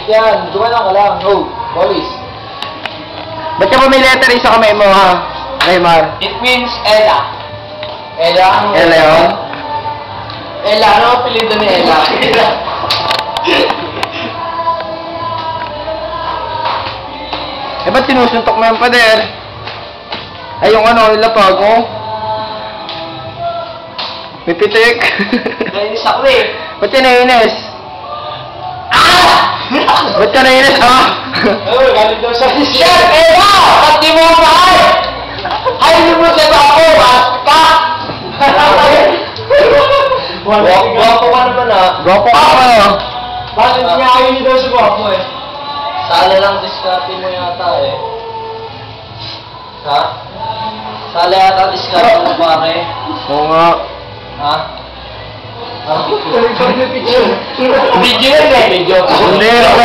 Legit yan. Dumalang ka lang. Oh, police. Ba't ka ba may letter sa kamay mo, ha? Raymar? It means Ella. Ella? Ella yun? Ella, ano ang apelido ni Ella? Eh, ba't sinusuntok mo yung pader? Ay, yung ano, ilapag, oh. May pitik. Nainis ako eh. Ba't ka nainis? Ah! Ba't ka nainis, ha? Oh, galit daw sa Chef Ella! Ba't di mo mahal? Ay, mo sa ako, ka! Gwapo ka naman ah. Gwapo ka ba? Bakit niya ayaw niyo daw sa gwapo eh? Sala lang diskarte mo yata eh. Ha? Sala yata diskarte mo pare. Oo nga. Ha? Video yan eh. Video. Hindi, ako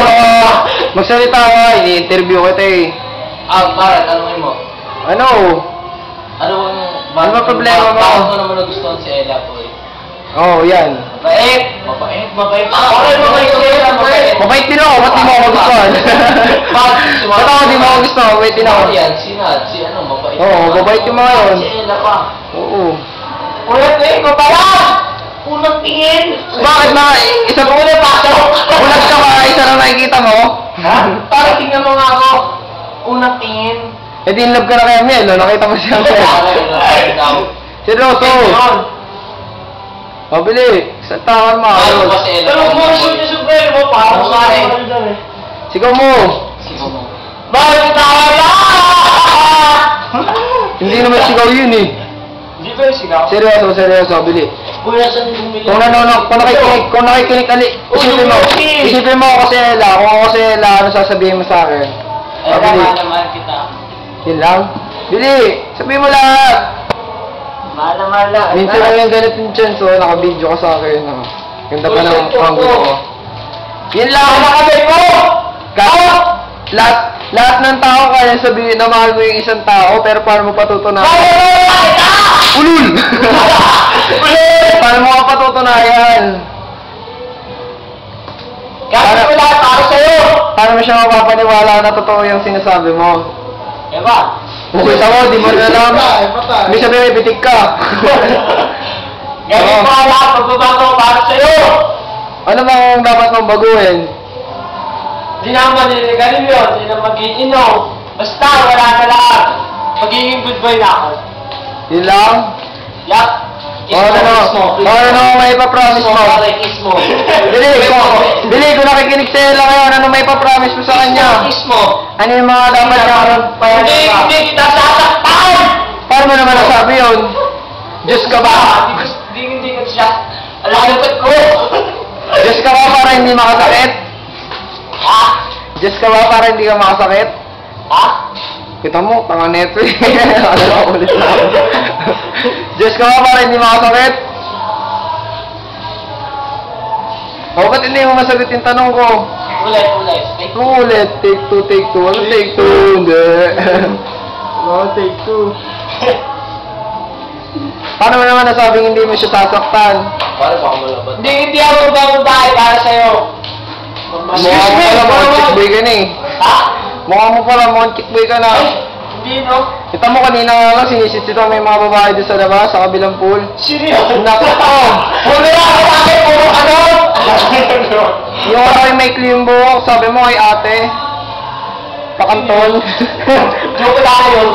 magsalita ka. Ini-interview kita eh. Ah, bakit? Tanungin mo. Ano? Ano ba problema mo? Bakit mo naman nagustuhan si Ella po eh? Oo, yan. Mabait! Mabait! Mabait! Okay, mabait si Ella, mabait! Mabait din ako, ba't di mo ako magustuhan? Ba't ako di mo ako gusto? Mabait din ako. Yan, si ano, mabait. Oo, mabait yung mga yun. Si Ella pa. Oo. Unang tingin ko pa lang! Unang tingin! Bakit na? Isa pa ulit pasok! Ulag ka ba? Isa lang nakikita mo? Ha? Para tingnan mo nga ako. Unang tingin. Eh di in love ka na kay Mel, no? Nakita mo siya. Seryoso! Mabili! Sa takan mo! Ano ba si Ella? Pero mo siya supremo para sa akin. Sigaw mo! Sigaw mo. Bakit tawa Hindi naman sigaw yun eh. Hindi ba yung sigaw? Seryoso, bili. Kuya, saan bumili? Kung nakikinig isipin mo ako kasi Ella, kung ako kasi Ella, ano sasabihin mo sa akin? Mahal naman kita. Yun lang? Bili! Sabihin mo lahat! Mahal na. Minsan lang yung ganit yung chance, so naka-video ka sa akin. Ganda pa ng angle ko. Yun lang! Nakabay mo! Lahat ng tao kaya sabihin na mahal mo yung isang tao, pero paano mo patutunayan? Ulul! Paano mo ka patutunayan? Kasi mo lahat para sa'yo! Paano mo siya mapapaniwala na totoo yung sinasabi mo? Eba! Bukita mo, di mo na alam. Hindi sabihin, may bitik ka. Ganyan mo lahat, magbabago para sa'yo! Ano bang dapat mong baguhin? Di na maniligarin yun, di na mag-iinom. Basta, wala na lahat. Magiging good boy na ako. Yun lang? Yup. Ano may ipapromise mo? Kiss mo. Dili, kung nakikinig sa'yo lang ngayon, ano may ipapromise mo sa kanya? Kiss mo. Ano yung mga dapat niya? Hindi kita sasaktan! Paano mo naman nasabi yun? Diyos ka ba? Hindi ko siya. Alagot ko. Diyos ka ba para hindi makasakit? Ha? Diyos ka ba para hindi ka makasakit? Ha? Kita mo, tanga neto eh. Ano ulit na ako. Diyos ka ba para hindi makasakit? O, ba't hindi mo masagot yung tanong ko? Ulit. Ulit. Take two. Ano take two? Hindi. No, take two. Paano mo naman nasabing hindi mo siya sasaktan? Para baka malaban. Hindi ako babae para sa'yo. Mukha mo pala mga chickboy ka na eh. Ha? Mukha mo pala mga chickboy ka na. Hindi no? Kita mo kanina nga lang, sinisitsita may mga babae doon sa labas, sa kabilang pool. Seryoso? Naku ko! Puro ano? Yung aray may clean buhok, sabi mo kay ate. Pakanton. Joke lang yun.